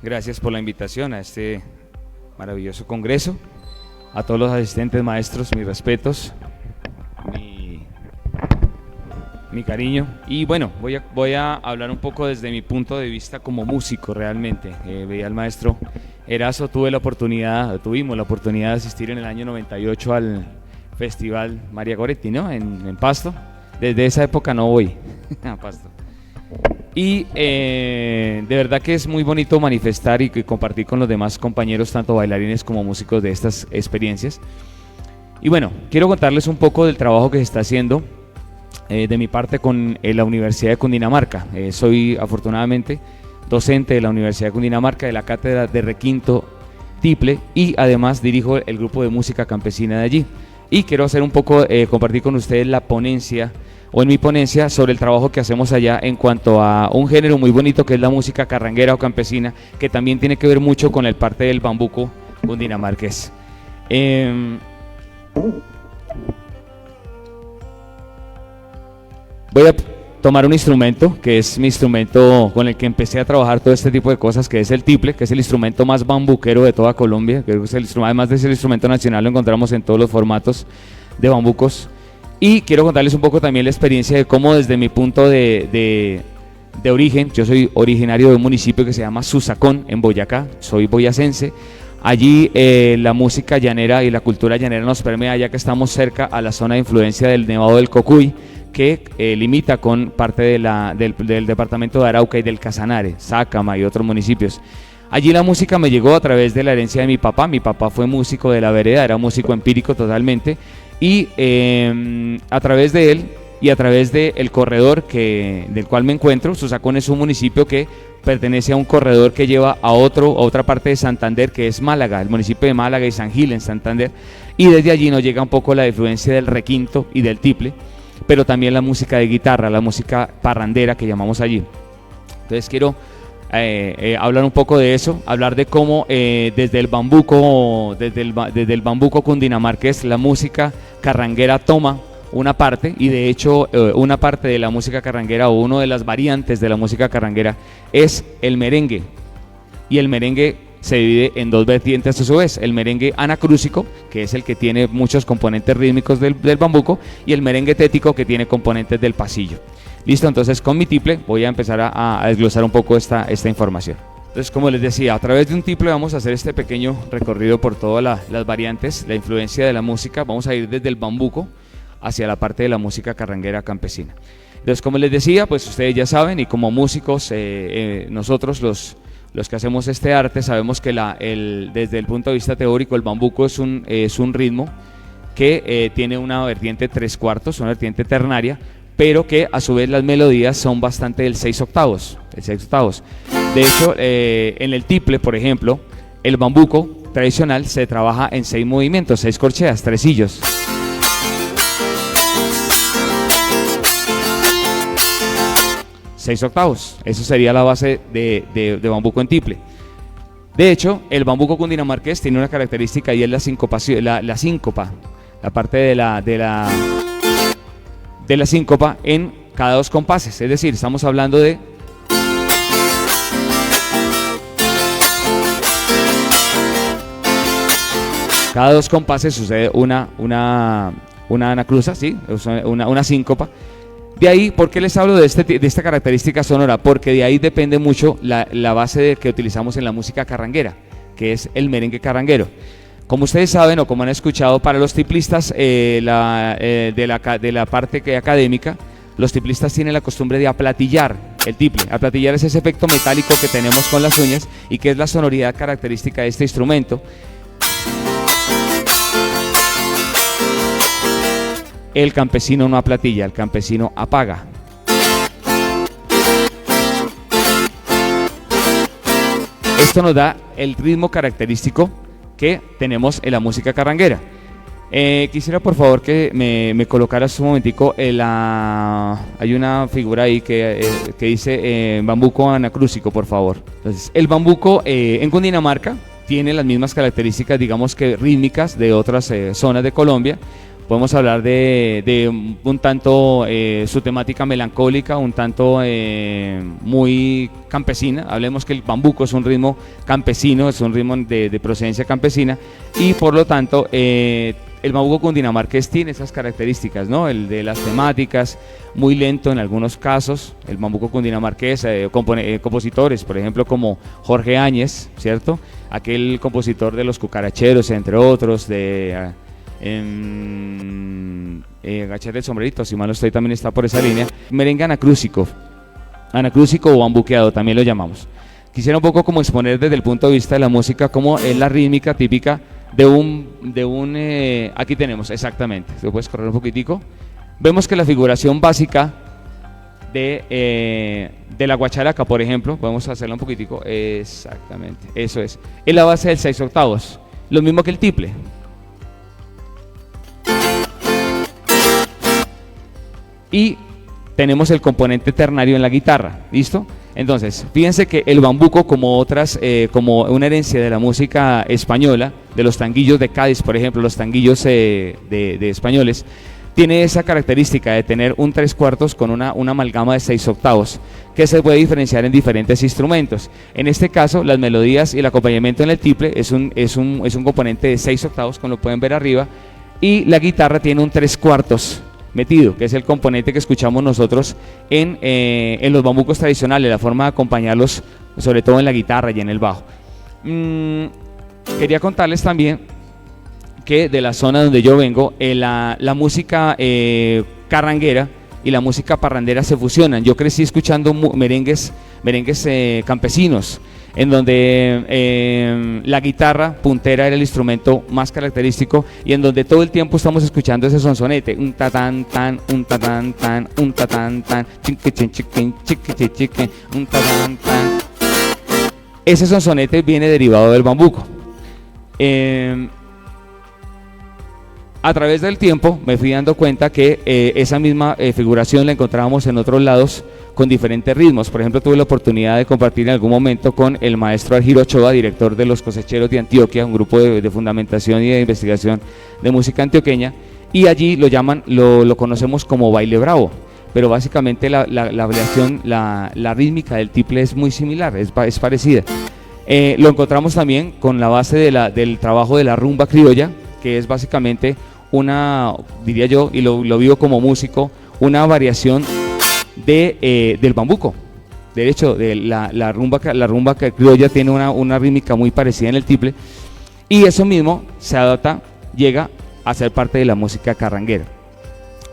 Gracias por la invitación a este maravilloso congreso. A todos los asistentes, maestros, mis respetos, mi cariño. Y bueno, voy a hablar un poco desde mi punto de vista como músico realmente. Veía al maestro Erazo, tuvimos la oportunidad de asistir en el año 98 al Festival María Goretti, ¿no? En Pasto. Desde esa época no voy a Pasto. Y de verdad que es muy bonito manifestar y compartir con los demás compañeros, tanto bailarines como músicos, de estas experiencias. Y bueno, quiero contarles un poco del trabajo que se está haciendo de mi parte con la Universidad de Cundinamarca. Soy afortunadamente docente de la Universidad de Cundinamarca, de la cátedra de requinto tiple, y además dirijo el grupo de música campesina de allí. Y quiero hacer un poco, compartir con ustedes la ponencia, o en mi ponencia, sobre el trabajo que hacemos allá en cuanto a un género muy bonito que es la música carranguera o campesina, que también tiene que ver mucho con el parte del bambuco cundinamarqués. Voy a tomar un instrumento que es mi instrumento con el que empecé a trabajar todo este tipo de cosas, que es el tiple, que es el instrumento más bambuquero de toda Colombia, que es además de ser el instrumento nacional, lo encontramos en todos los formatos de bambucos. Y quiero contarles un poco también la experiencia de cómo, desde mi punto de origen, yo soy originario de un municipio que se llama Susacón, en Boyacá, soy boyacense. Allí la música llanera y la cultura llanera nos permea, ya que estamos cerca a la zona de influencia del Nevado del Cocuy, que limita con parte del departamento de Arauca y del Casanare, Sácama y otros municipios. Allí la música me llegó a través de la herencia de mi papá fue músico de la vereda, era músico empírico totalmente, y a través de él y a través del corredor del cual me encuentro. Susacón es un municipio que pertenece a un corredor que lleva a otra parte de Santander, que es Málaga, el municipio de Málaga y San Gil en Santander, y desde allí nos llega un poco la influencia del requinto y del tiple, pero también la música de guitarra, la música parrandera que llamamos allí. Entonces quiero hablar un poco de eso, hablar de cómo desde el bambuco cundinamarqués, la música carranguera toma una parte, y de hecho una parte de la música carranguera, o una de las variantes de la música carranguera, es el merengue. Y el merengue se divide en dos vertientes a su vez: el merengue anacrúsico, que es el que tiene muchos componentes rítmicos del bambuco, y el merengue tético, que tiene componentes del pasillo. Listo, entonces con mi tiple voy a empezar a desglosar un poco esta información. Entonces, como les decía, a través de un tiple vamos a hacer este pequeño recorrido por todas las variantes, la influencia de la música. Vamos a ir desde el bambuco hacia la parte de la música carranguera campesina. Entonces, como les decía, pues ustedes ya saben, y como músicos, nosotros los que hacemos este arte sabemos que desde el punto de vista teórico, el bambuco es un ritmo que tiene una vertiente 3/4, una vertiente ternaria, pero que a su vez las melodías son bastante del 6/8. De hecho, en el tiple, por ejemplo, el bambuco tradicional se trabaja en 6 movimientos, 6 corcheas, tresillos. Seis octavos, eso sería la base de bambuco en tiple. De hecho, el bambuco cundinamarqués tiene una característica, y es la síncopa, la parte de la síncopa en cada 2 compases, es decir, estamos hablando de cada 2 compases sucede una anacruza, ¿sí? Una síncopa. De ahí, ¿por qué les hablo de esta característica sonora? Porque de ahí depende mucho la base que utilizamos en la música carranguera, que es el merengue carranguero. Como ustedes saben, o como han escuchado, para los tiplistas de la parte académica, los tiplistas tienen la costumbre de aplatillar el tiple. Aplatillar es ese efecto metálico que tenemos con las uñas y que es la sonoridad característica de este instrumento. El campesino no aplatilla, el campesino apaga. Esto nos da el ritmo característico que tenemos en la música carranguera. Quisiera por favor que me colocaras un momentico hay una figura ahí que dice bambuco anacrúsico, por favor. Entonces, el bambuco en Cundinamarca tiene las mismas características, digamos que rítmicas, de otras zonas de Colombia. Podemos hablar de un tanto su temática melancólica, un tanto muy campesina. Hablemos que el bambuco es un ritmo campesino, es un ritmo de procedencia campesina, y por lo tanto el bambuco cundinamarqués tiene esas características, ¿no? El de las temáticas, muy lento en algunos casos. El bambuco cundinamarqués, compositores, por ejemplo, como Jorge Áñez, ¿cierto? Aquel compositor de Los Cucaracheros, entre otros, de Agachar el sombrerito, si mal no estoy, también está por esa línea. Merengue anacrúsico o bambuqueado también lo llamamos. Quisiera un poco como exponer desde el punto de vista de la música cómo es la rítmica típica aquí tenemos exactamente, ¿se puedes correr un poquitico? Vemos que la figuración básica de la guacharaca, por ejemplo, podemos hacerla un poquitico, exactamente, eso es la base del 6/8, lo mismo que el tiple. Y tenemos el componente ternario en la guitarra, ¿listo? Entonces, fíjense que el bambuco, como otras, como una herencia de la música española, de los tanguillos de Cádiz, por ejemplo, los tanguillos de españoles, tiene esa característica de tener un 3/4 con una amalgama de 6/8, que se puede diferenciar en diferentes instrumentos. En este caso, las melodías y el acompañamiento en el tiple es un componente de 6/8, como lo pueden ver arriba, y la guitarra tiene un 3/4 metido, que es el componente que escuchamos nosotros en los bambucos tradicionales, la forma de acompañarlos, sobre todo en la guitarra y en el bajo. Quería contarles también que de la zona donde yo vengo, la música carranguera y la música parrandera se fusionan. Yo crecí escuchando merengues campesinos, en donde la guitarra puntera era el instrumento más característico y en donde todo el tiempo estamos escuchando ese sonsonete, un tatán tan, un tatán tan, un tatán tan, chiqui chiqui chiqui chiqui, un tatán tan. Ese sonsonete viene derivado del bambuco. A través del tiempo me fui dando cuenta que esa misma figuración la encontrábamos en otros lados con diferentes ritmos. Por ejemplo, tuve la oportunidad de compartir en algún momento con el maestro Argiro Ochoa, director de Los Cosecheros de Antioquia, un grupo de fundamentación y de investigación de música antioqueña, y allí lo conocemos como baile bravo, pero básicamente la variación, la rítmica del tiple es muy similar, es parecida. Lo encontramos también con la base del trabajo de la rumba criolla, que es básicamente diría yo, y lo vivo como músico, una variación del bambuco. De hecho, la rumba criolla tiene una rítmica muy parecida en el tiple, y eso mismo se adapta, llega a ser parte de la música carranguera.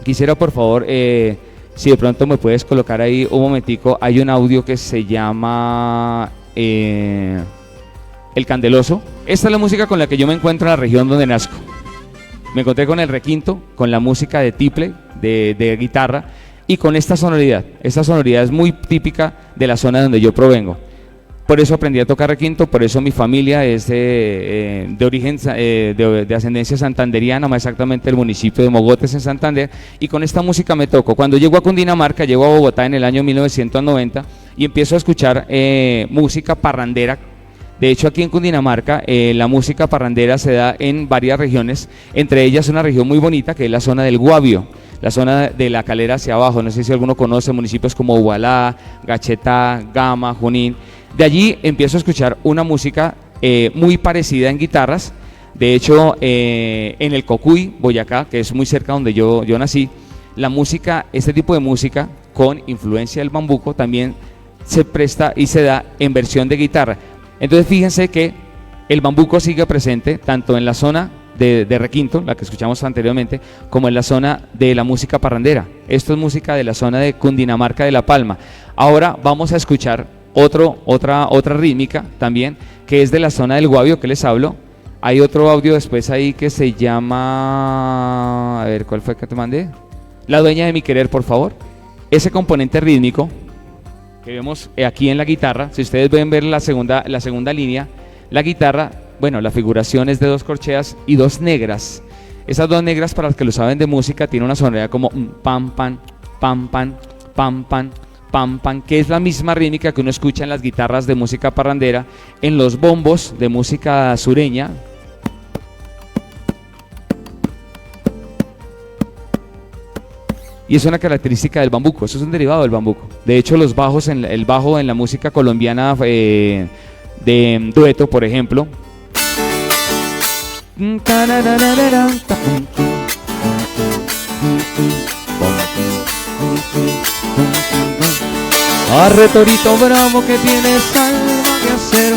Quisiera, por favor, si de pronto me puedes colocar ahí un momentico, hay un audio que se llama El Candeloso. Esta es la música con la que yo me encuentro en la región donde nazco. Me encontré con el requinto, con la música de tiple, de guitarra, y con esta sonoridad. Esta sonoridad es muy típica de la zona donde yo provengo. Por eso aprendí a tocar requinto, por eso mi familia es de origen, de ascendencia santanderiana, más exactamente del municipio de Mogotes en Santander, y con esta música me toco. Cuando llego a Cundinamarca, llego a Bogotá en el año 1990 y empiezo a escuchar música parrandera. De hecho, aquí en Cundinamarca la música parrandera se da en varias regiones, entre ellas una región muy bonita que es la zona del Guavio, la zona de la Calera hacia abajo. No sé si alguno conoce municipios como Ubalá, Gachetá, Gama, Junín. De allí empiezo a escuchar una música muy parecida en guitarras. De hecho, en el Cocuy, Boyacá, que es muy cerca donde yo nací, la música, este tipo de música con influencia del bambuco también se presta y se da en versión de guitarra. Entonces fíjense que el bambuco sigue presente tanto en la zona de requinto, la que escuchamos anteriormente, como en la zona de la música parrandera. Esto es música de la zona de Cundinamarca de La Palma. Ahora vamos a escuchar otra rítmica también, que es de la zona del Guavio que les hablo. Hay otro audio después ahí que se llama, a ver, ¿cuál fue que te mandé? La dueña de mi querer, por favor. Ese componente rítmico que vemos aquí en la guitarra, si ustedes pueden ver la segunda línea, la guitarra, bueno, la figuración es de 2 corcheas y 2 negras. Esas 2 negras, para los que lo saben de música, tienen una sonoridad como pam, pam, pam, pam, pam, pam, pam, pam, que es la misma rítmica que uno escucha en las guitarras de música parrandera, en los bombos de música sureña. y es una característica del bambuco, eso es un derivado del bambuco. De hecho, los bajos, el bajo en la música colombiana de dueto, por ejemplo, arre torito bravo que tienes alma de acero,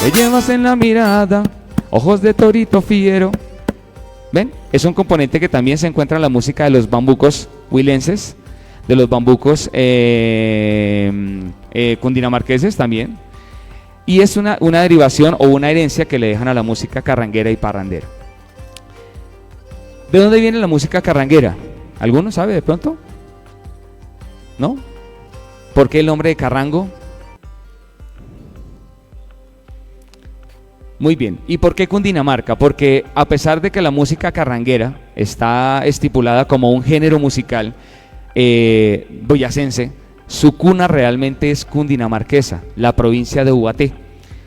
te llevas en la mirada ojos de torito fiero. ¿Ven? Es un componente que también se encuentra en la música de los bambucos huilenses, de los bambucos cundinamarqueses también. Y es una derivación o una herencia que le dejan a la música carranguera y parrandera. ¿De dónde viene la música carranguera? ¿Alguno sabe de pronto? ¿No? ¿Por qué el nombre de carrango? Muy bien. ¿Y por qué Cundinamarca? Porque a pesar de que la música carranguera está estipulada como un género musical boyacense, su cuna realmente es cundinamarquesa, la provincia de Ubaté,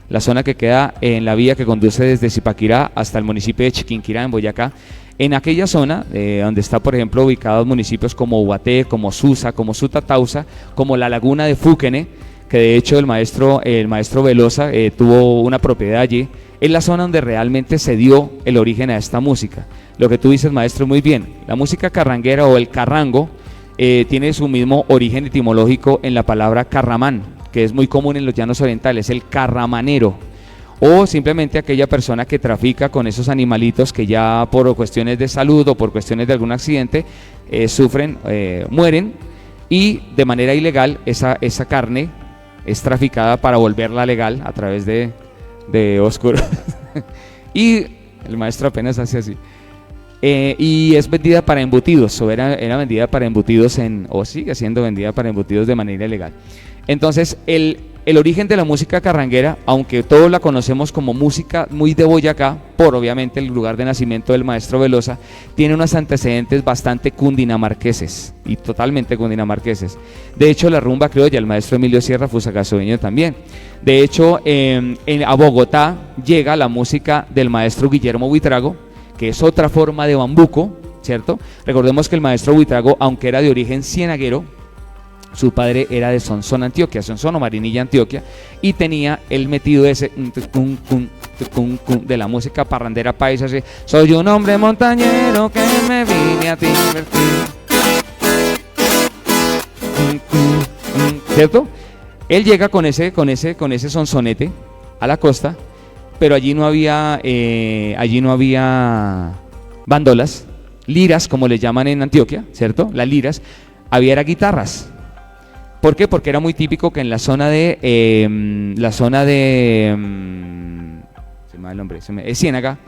la zona que queda en la vía que conduce desde Zipaquirá hasta el municipio de Chiquinquirá, en Boyacá. En aquella zona, donde está, por ejemplo, ubicados municipios como Ubaté, como Susa, como Sutatausa, como la laguna de Fúquene, que de hecho el maestro Velosa tuvo una propiedad allí, es la zona donde realmente se dio el origen a esta música. Lo que tú dices, maestro, muy bien, la música carranguera o el carrango tiene su mismo origen etimológico en la palabra carramán, que es muy común en los llanos orientales, el carramanero, o simplemente aquella persona que trafica con esos animalitos que ya por cuestiones de salud o por cuestiones de algún accidente sufren, mueren, y de manera ilegal esa carne es traficada para volverla legal a través de oscuro. Y el maestro apenas hace así. Y es vendida para embutidos, o era vendida para embutidos o sigue siendo vendida para embutidos de manera ilegal. Entonces, el origen de la música carranguera, aunque todos la conocemos como música muy de Boyacá, por obviamente el lugar de nacimiento del maestro Velosa, tiene unos antecedentes bastante cundinamarqueses, y totalmente cundinamarqueses. De hecho, la rumba criolla, el maestro Emilio Sierra Fusagasogbeño también. De hecho, a Bogotá llega la música del maestro Guillermo Buitrago, que es otra forma de bambuco, ¿cierto? Recordemos que el maestro Buitrago, aunque era de origen cienaguero, su padre era de Sonsón, Antioquia, Sonsón o Marinilla, Antioquia, y tenía él metido ese de la música parrandera paisa, así, soy un hombre montañero que me vine a divertir, ¿cierto? Él llega con ese sonsonete a la costa, pero allí no había bandolas, liras, como le llaman en Antioquia, ¿cierto? Las liras, había guitarras. ¿Por qué? Porque era muy típico que en la zona de Ciénaga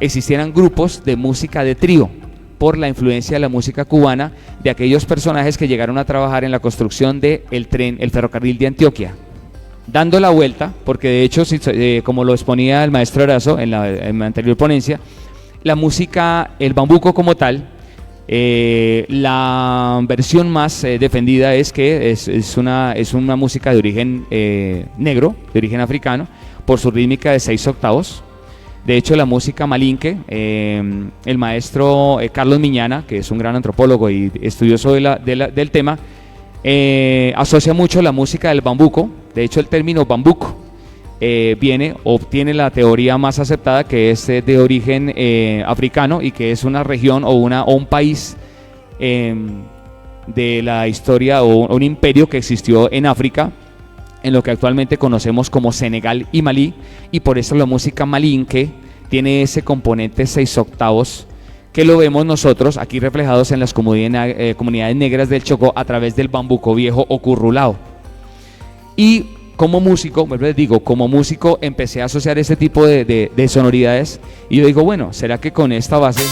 existieran grupos de música de trío, por la influencia de la música cubana, de aquellos personajes que llegaron a trabajar en la construcción del el ferrocarril de Antioquia, dando la vuelta, porque de hecho, como lo exponía el maestro Erazo en la anterior ponencia, la música, el bambuco como tal, la versión más defendida es que es una música de origen negro, de origen africano, por su rítmica de 6 octavos. De hecho, la música malinque, el maestro Carlos Miñana, que es un gran antropólogo y estudioso del tema, asocia mucho la música del bambuco. De hecho, el término bambuco tiene la teoría más aceptada, que es de origen africano, y que es una región o un país de la historia, o un imperio que existió en África, en lo que actualmente conocemos como Senegal y Malí, y por eso la música malinque tiene ese componente 6 octavos que lo vemos nosotros aquí reflejados en las comunidades negras del Chocó a través del bambuco viejo o currulao. Y como músico, empecé a asociar este tipo de sonoridades, y yo digo, bueno, ¿será que con esta base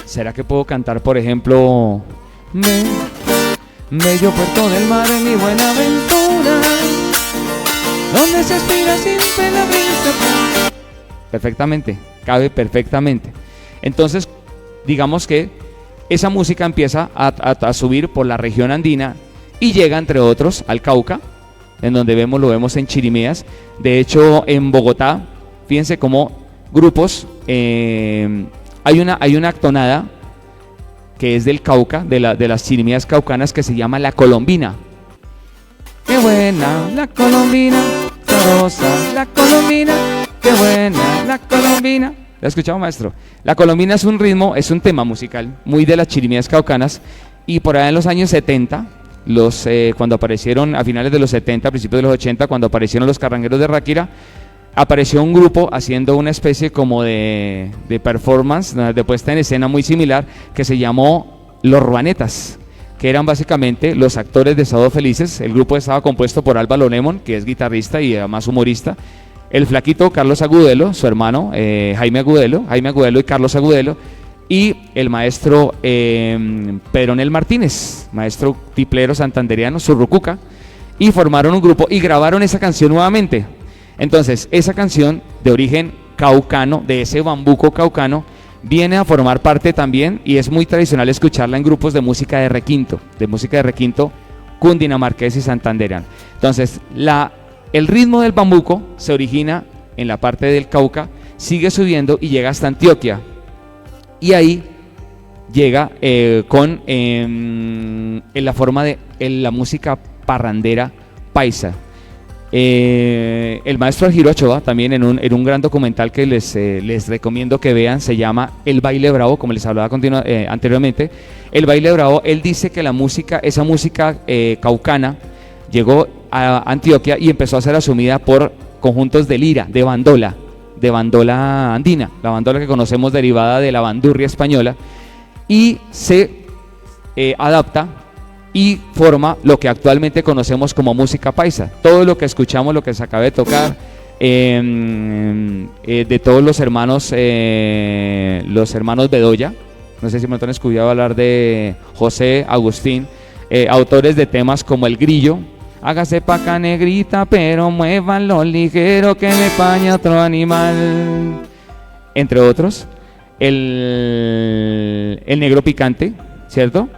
será que puedo cantar, por ejemplo, bello puerto del mar en mi buena aventura, donde se aspira siempre la brisa? Perfectamente, cabe perfectamente. Entonces, digamos que esa música empieza a subir por la región andina y llega, entre otros, al Cauca, en donde lo vemos en Chirimeas. De hecho, en Bogotá, fíjense cómo grupos hay una tonada que es del Cauca, de las chirimías caucanas, que se llama la colombina. Qué buena la colombina, sabrosa la colombina, qué buena la colombina. ¿La has escuchado, maestro? La colombina es un ritmo, es un tema musical muy de las chirimías caucanas, y por allá en los años 70, cuando aparecieron a finales de los 70, principios de los 80, cuando aparecieron los carrangueros de Ráquira, apareció un grupo haciendo una especie como de performance, de puesta en escena muy similar, que se llamó Los Ruanetas, que eran básicamente los actores de Sábado Felices. El grupo estaba compuesto por Álvaro Lemon, que es guitarrista y además humorista, el flaquito Carlos Agudelo, su hermano Jaime Agudelo y Carlos Agudelo, y el maestro Pedronel Martínez, maestro tiplero santandereano, surrucuca, y formaron un grupo y grabaron esa canción nuevamente. Entonces, esa canción de origen caucano, de ese bambuco caucano, viene a formar parte también, y es muy tradicional escucharla en grupos de música de requinto cundinamarqués y santandereano. Entonces, el ritmo del bambuco se origina en la parte del Cauca, sigue subiendo y llega hasta Antioquia, y ahí llega en la forma de la música parrandera paisa. El maestro Algiro Ochoa, también en un gran documental que les recomiendo que vean, se llama El Baile Bravo, como les hablaba anteriormente. El Baile Bravo, él dice que esa música caucana llegó a Antioquia y empezó a ser asumida por conjuntos de lira, de bandola andina, la bandola que conocemos derivada de la bandurria española, y se adapta y forma lo que actualmente conocemos como música paisa. Todo lo que escuchamos, lo que se acaba de tocar, de todos los hermanos Bedoya, no sé si me han escuchado hablar de José Agustín, autores de temas como El Grillo, hágase pa' acá negrita, pero muévanlo ligero que me paña otro animal, entre otros. El Negro Picante, ¿cierto?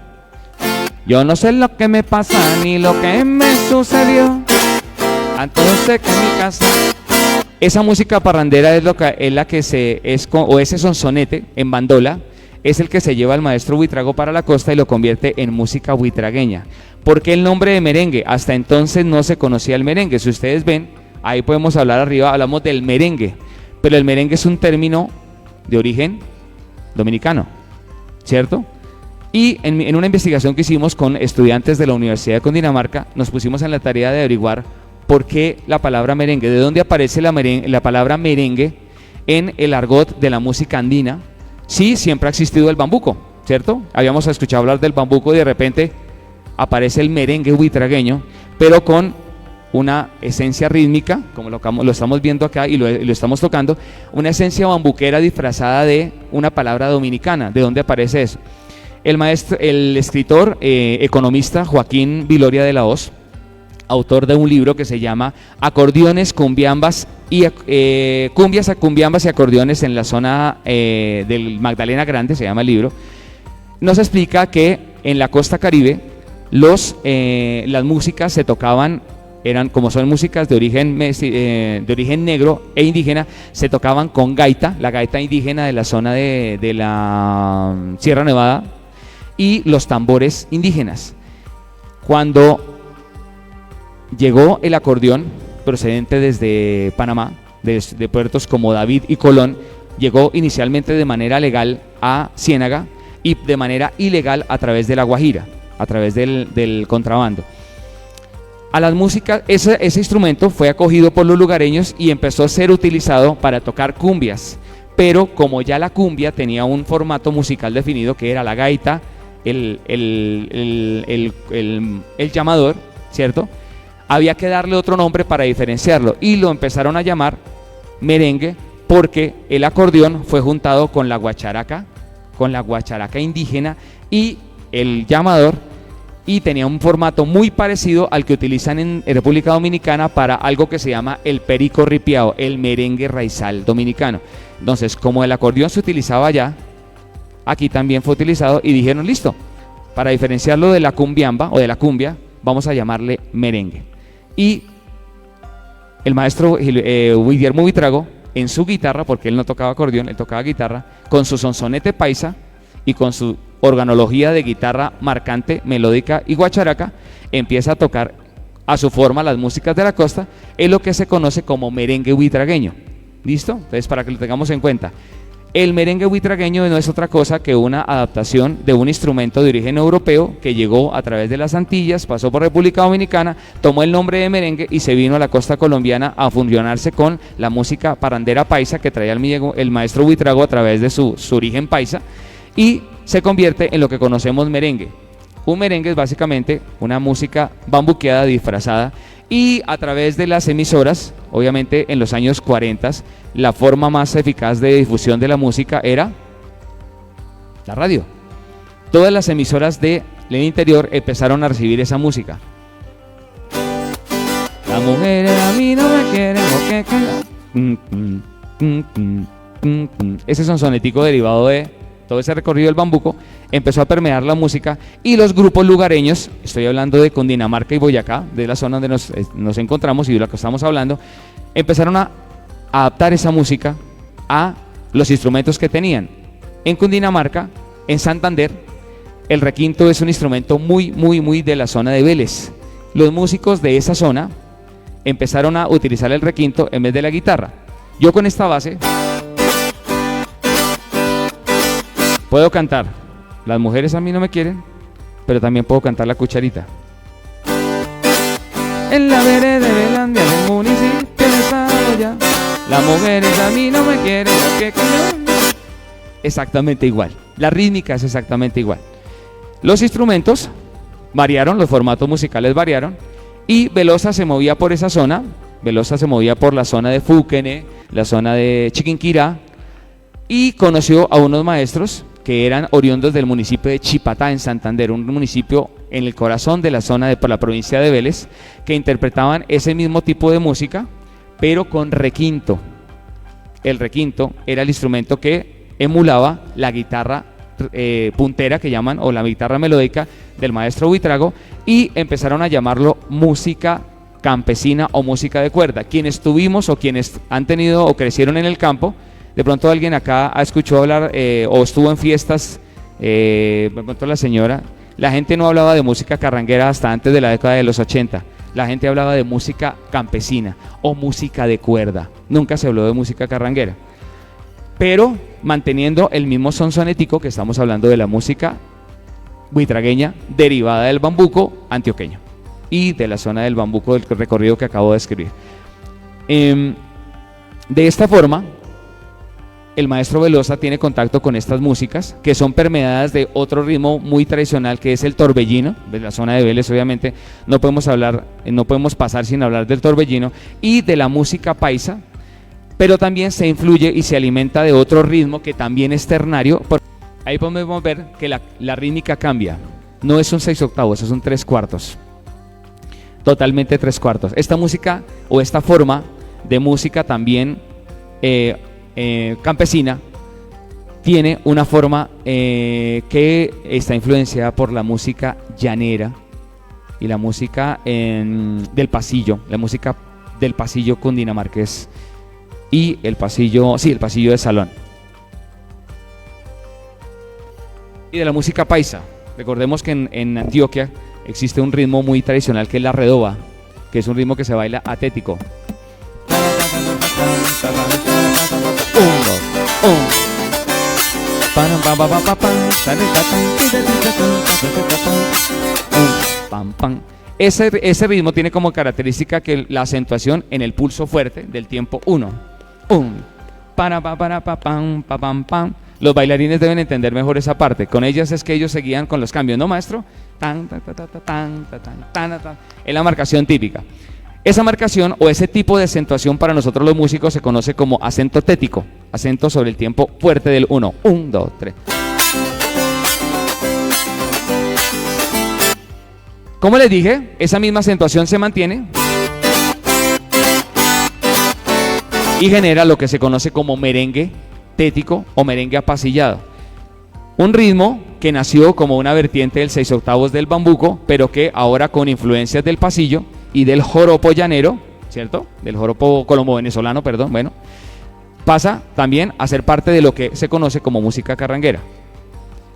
Yo no sé lo que me pasa ni lo que me sucedió, entonces que en mi casa. Esa música parrandera es la que o ese sonsonete en bandola es el que se lleva al maestro Buitrago para la costa y lo convierte en música buitragueña. ¿Por qué el nombre de merengue? Hasta entonces no se conocía el merengue. Si ustedes ven, ahí podemos hablar arriba, hablamos del merengue, pero el merengue es un término de origen dominicano, ¿cierto? Y en una investigación que hicimos con estudiantes de la Universidad de Cundinamarca, nos pusimos en la tarea de averiguar por qué la palabra merengue, de dónde aparece la palabra merengue en el argot de la música andina. Sí, siempre ha existido el bambuco, ¿cierto? Habíamos escuchado hablar del bambuco y de repente aparece el merengue buitragueño, pero con una esencia rítmica, como lo estamos viendo acá y lo estamos tocando, una esencia bambuquera disfrazada de una palabra dominicana. ¿De dónde aparece eso? El escritor economista Joaquín Viloria de la Hoz, autor de un libro que se llama Acordeones, cumbiambas y cumbiambas y acordeones en la zona del Magdalena Grande, se llama el libro, nos explica que en la costa Caribe las músicas se tocaban, como son músicas de origen negro e indígena, se tocaban con gaita, la gaita indígena de la zona de la Sierra Nevada, y los tambores indígenas. Cuando llegó el acordeón procedente desde Panamá, de puertos como David y Colón, llegó inicialmente de manera legal a Ciénaga y de manera ilegal a través de La Guajira, a través del contrabando. A las músicas, ese instrumento fue acogido por los lugareños y empezó a ser utilizado para tocar cumbias, pero como ya la cumbia tenía un formato musical definido, que era la gaita, el llamador, ¿cierto? Había que darle otro nombre para diferenciarlo y lo empezaron a llamar merengue, porque el acordeón fue juntado con la guacharaca indígena y el llamador, y tenía un formato muy parecido al que utilizan en República Dominicana para algo que se llama el perico ripiao, el merengue raizal dominicano. Entonces, como el acordeón se utilizaba allá, aquí también fue utilizado y dijeron, listo, para diferenciarlo de la cumbiamba o de la cumbia, vamos a llamarle merengue. Y el maestro Guillermo Buitrago en su guitarra, porque él no tocaba acordeón, él tocaba guitarra, con su sonsonete paisa y con su organología de guitarra marcante, melódica y guacharaca, empieza a tocar a su forma las músicas de la costa, es lo que se conoce como merengue buitragueño. ¿Listo? Entonces, para que lo tengamos en cuenta, el merengue buitragueño no es otra cosa que una adaptación de un instrumento de origen europeo que llegó a través de las Antillas, pasó por República Dominicana, tomó el nombre de merengue y se vino a la costa colombiana a fusionarse con la música parrandera paisa que traía el maestro Buitrago a través de su origen paisa, y se convierte en lo que conocemos merengue. Un merengue es básicamente una música bambuqueada disfrazada, y a través de las emisoras, obviamente en los años 40, la forma más eficaz de difusión de la música era la radio. Todas las emisoras del interior empezaron a recibir esa música. Las mujeres a mí no me quieren porque... Ese sonsonetico derivado de todo ese recorrido del bambuco empezó a permear la música, y los grupos lugareños, estoy hablando de Cundinamarca y Boyacá, de la zona donde nos encontramos y de la que estamos hablando, empezaron a adaptar esa música a los instrumentos que tenían. En Cundinamarca, en Santander, el requinto es un instrumento muy de la zona de Vélez. Los músicos de esa zona empezaron a utilizar el requinto en vez de la guitarra. Yo con esta base puedo cantar Las mujeres a mí no me quieren, pero también puedo cantar la cucharita. En la vereda de Belandia del municipio de Saboya, las mujeres a mí no me quieren porque... Exactamente igual, la rítmica es exactamente igual. Los instrumentos variaron, los formatos musicales variaron, y Velosa se movía por esa zona. Velosa se movía por la zona de Fúquene, la zona de Chiquinquirá, y conoció a unos maestros que eran oriundos del municipio de Chipatá, en Santander, un municipio en el corazón de la zona por la provincia de Vélez, que interpretaban ese mismo tipo de música, pero con requinto. El requinto era el instrumento que emulaba la guitarra puntera, que llaman, o la guitarra melódica del maestro Buitrago, y empezaron a llamarlo música campesina o música de cuerda. Quienes tuvimos o quienes han tenido o crecieron en el campo, de pronto alguien acá ha escuchado hablar o estuvo en fiestas, de pronto la señora, la gente no hablaba de música carranguera hasta antes de la década de los 80, la gente hablaba de música campesina o música de cuerda, nunca se habló de música carranguera, pero manteniendo el mismo sonsonetico, que estamos hablando de la música buitragueña derivada del bambuco antioqueño y de la zona del bambuco del recorrido que acabo de describir. De esta forma, el maestro Velosa tiene contacto con estas músicas que son permeadas de otro ritmo muy tradicional, que es el torbellino, de la zona de Vélez. Obviamente no podemos pasar sin hablar del torbellino y de la música paisa, pero también se influye y se alimenta de otro ritmo que también es ternario. Ahí podemos ver que la rítmica cambia, no es un 6/8, es un 3/4, totalmente 3/4. Esta música o esta forma de música también campesina tiene una forma que está influenciada por la música llanera y la música del pasillo, la música del pasillo cundinamarqués y el pasillo de salón, y de la música paisa. Recordemos que en Antioquia existe un ritmo muy tradicional que es la redoba, que es un ritmo que se baila atético. 1, 2, 1. Ese ritmo tiene como característica que la acentuación en el pulso fuerte del tiempo 1. Los bailarines deben entender mejor esa parte. Con ellas es que ellos seguían con los cambios, ¿no, maestro? Es la marcación típica. Esa marcación o ese tipo de acentuación para nosotros los músicos se conoce como acento tético, acento sobre el tiempo fuerte del 1. 1, 2, 3. Como les dije, esa misma acentuación se mantiene y genera lo que se conoce como merengue tético o merengue apasillado. Un ritmo que nació como una vertiente del 6/8 del bambuco, pero que ahora con influencias del pasillo y del joropo llanero, ¿cierto? Del joropo colombo-venezolano, perdón, bueno, pasa también a ser parte de lo que se conoce como música carranguera.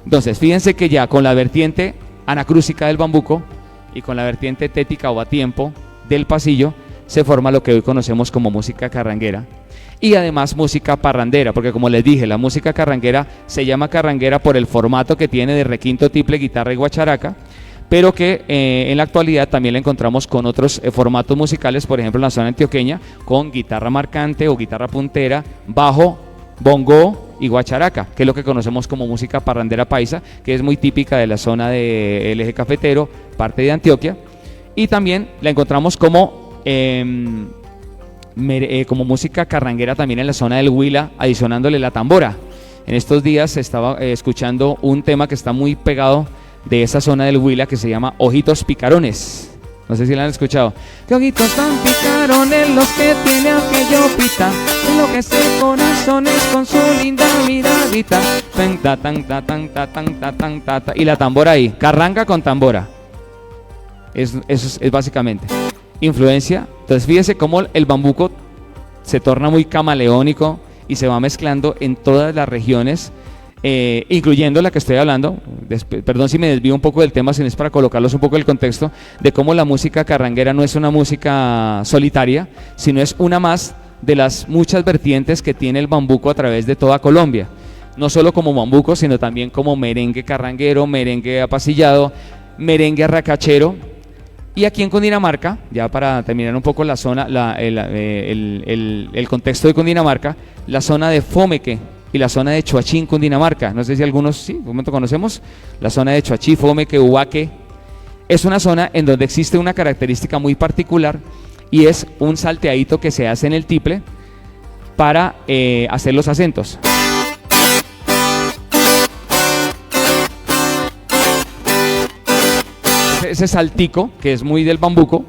Entonces, fíjense que ya con la vertiente anacrúsica del bambuco y con la vertiente tética o a tiempo del pasillo, se forma lo que hoy conocemos como música carranguera. Y además música parrandera, porque como les dije, la música carranguera se llama carranguera por el formato que tiene de requinto, tiple, guitarra y guacharaca, pero que en la actualidad también la encontramos con otros formatos musicales, por ejemplo en la zona antioqueña, con guitarra marcante o guitarra puntera, bajo, bongo y guacharaca, que es lo que conocemos como música parrandera paisa, que es muy típica de la zona del eje cafetero, parte de Antioquia, y también la encontramos como música carranguera también en la zona del Huila, adicionándole la tambora. En estos días estaba escuchando un tema que está muy pegado de esa zona del Huila, que se llama Ojitos Picarones. No sé si la han escuchado. ¿Qué ojitos tan picarones los que tiene aquello pita? Enloquece corazones con su linda miradita. Y la tambora ahí, carranga con tambora. Eso es básicamente influencia. Entonces fíjese cómo el bambuco se torna muy camaleónico y se va mezclando en todas las regiones, incluyendo la que estoy hablando. Perdón si me desvío un poco del tema, sino es para colocarlos un poco en el contexto de cómo la música carranguera no es una música solitaria, sino es una más de las muchas vertientes que tiene el bambuco a través de toda Colombia, no solo como bambuco, sino también como merengue carranguero, merengue apasillado, merengue arracachero. Y aquí en Cundinamarca, ya para terminar un poco la zona, el contexto de Cundinamarca, la zona de Fomeque y la zona de Choachí, Cundinamarca. No sé si algunos sí, un momento conocemos. La zona de Choachí, Fomeque, Ubaque. Es una zona en donde existe una característica muy particular y es un salteadito que se hace en el tiple para hacer los acentos. Ese saltico, que es muy del bambuco,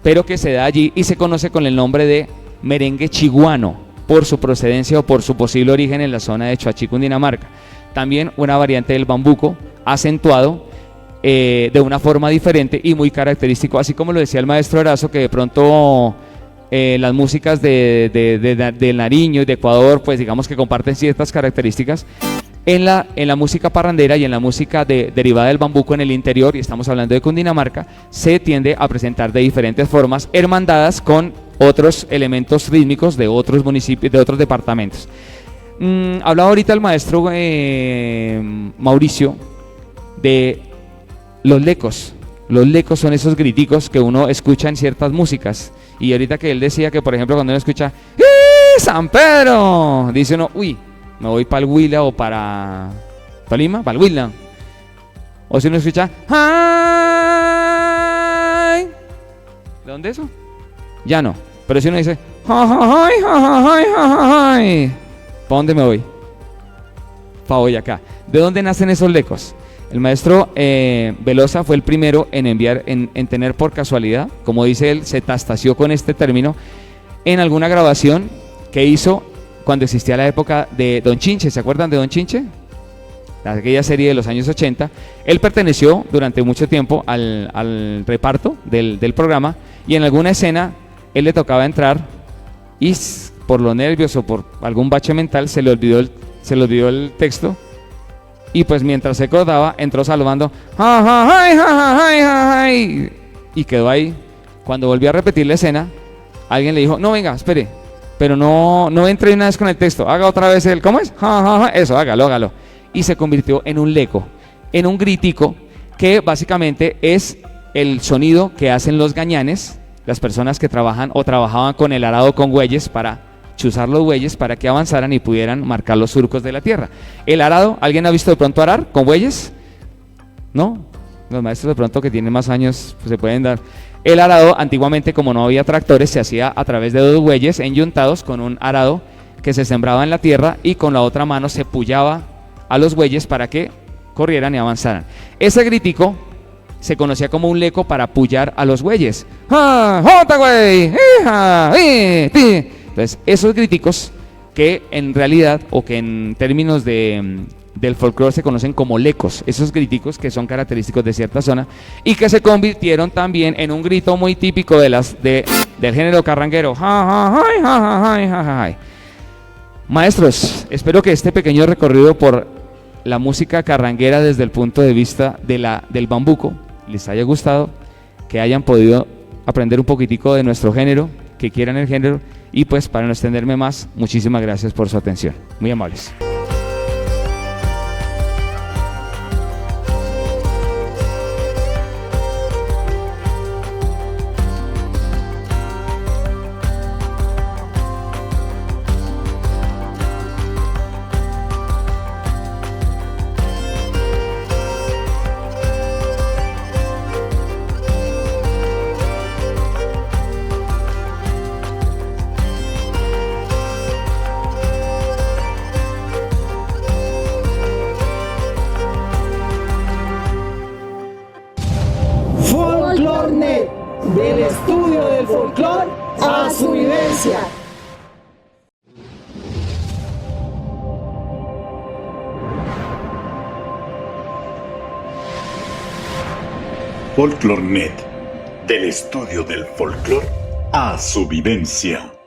pero que se da allí y se conoce con el nombre de merengue chiguano, por su procedencia o por su posible origen en la zona de Choachí, Cundinamarca. También una variante del bambuco, acentuado de una forma diferente y muy característico, así como lo decía el maestro Erazo, que de pronto las músicas de Nariño y de Ecuador, pues digamos que comparten ciertas características. En la música parrandera y en la música derivada del bambuco en el interior, y estamos hablando de Cundinamarca, se tiende a presentar de diferentes formas, hermandadas con otros elementos rítmicos de otros municipios, de otros departamentos. Hablaba ahorita el maestro Mauricio de los lecos. Los lecos son esos griticos que uno escucha en ciertas músicas. Y ahorita que él decía que, por ejemplo, cuando uno escucha ¡San Pedro!, dice uno, uy, me voy para el Huila o para Tolima, para el Huila. O si uno escucha ¡ay! ¿De dónde es eso? Ya no. Pero si uno dice ¡ay, ay, ay! ¿Para dónde me voy? Para Boyacá. ¿De dónde nacen esos lecos? El maestro Velosa fue el primero en enviar, en tener por casualidad, como dice él, se tastació con este término en alguna grabación que hizo cuando existía la época de Don Chinche. ¿Se acuerdan de Don Chinche? Aquella serie de los años 80. Él perteneció durante mucho tiempo al reparto del programa, y en alguna escena él le tocaba entrar y por los nervios o por algún bache mental se le olvidó el texto, y pues mientras se acordaba entró saludando y quedó ahí. Cuando volvió a repetir la escena, alguien le dijo, no, venga, espere, pero no entre una vez con el texto, haga otra vez el, ¿cómo es? Eso, hágalo. Y se convirtió en un leco, en un gritico, que básicamente es el sonido que hacen los gañanes, las personas que trabajan o trabajaban con el arado con bueyes para chuzar los bueyes para que avanzaran y pudieran marcar los surcos de la tierra. El arado, ¿alguien ha visto de pronto arar con bueyes? ¿No? Los maestros de pronto que tienen más años pues, se pueden dar. El arado, antiguamente, como no había tractores, se hacía a través de dos bueyes enyuntados con un arado que se sembraba en la tierra, y con la otra mano se pullaba a los bueyes para que corrieran y avanzaran. Ese gritico se conocía como un leco para pullar a los bueyes. ¡Jota, güey! Entonces, esos griticos que en realidad, o que en términos del folclore se conocen como lecos, esos griticos que son característicos de cierta zona y que se convirtieron también en un grito muy típico del género carranguero. Maestros, espero que este pequeño recorrido por la música carranguera desde el punto de vista del bambuco les haya gustado, que hayan podido aprender un poquitico de nuestro género, que quieran el género, y pues para no extenderme más, muchísimas gracias por su atención. Muy amables. Folclornet, del estudio del folclor a su vivencia. Folclornet, del estudio del folclor a su vivencia.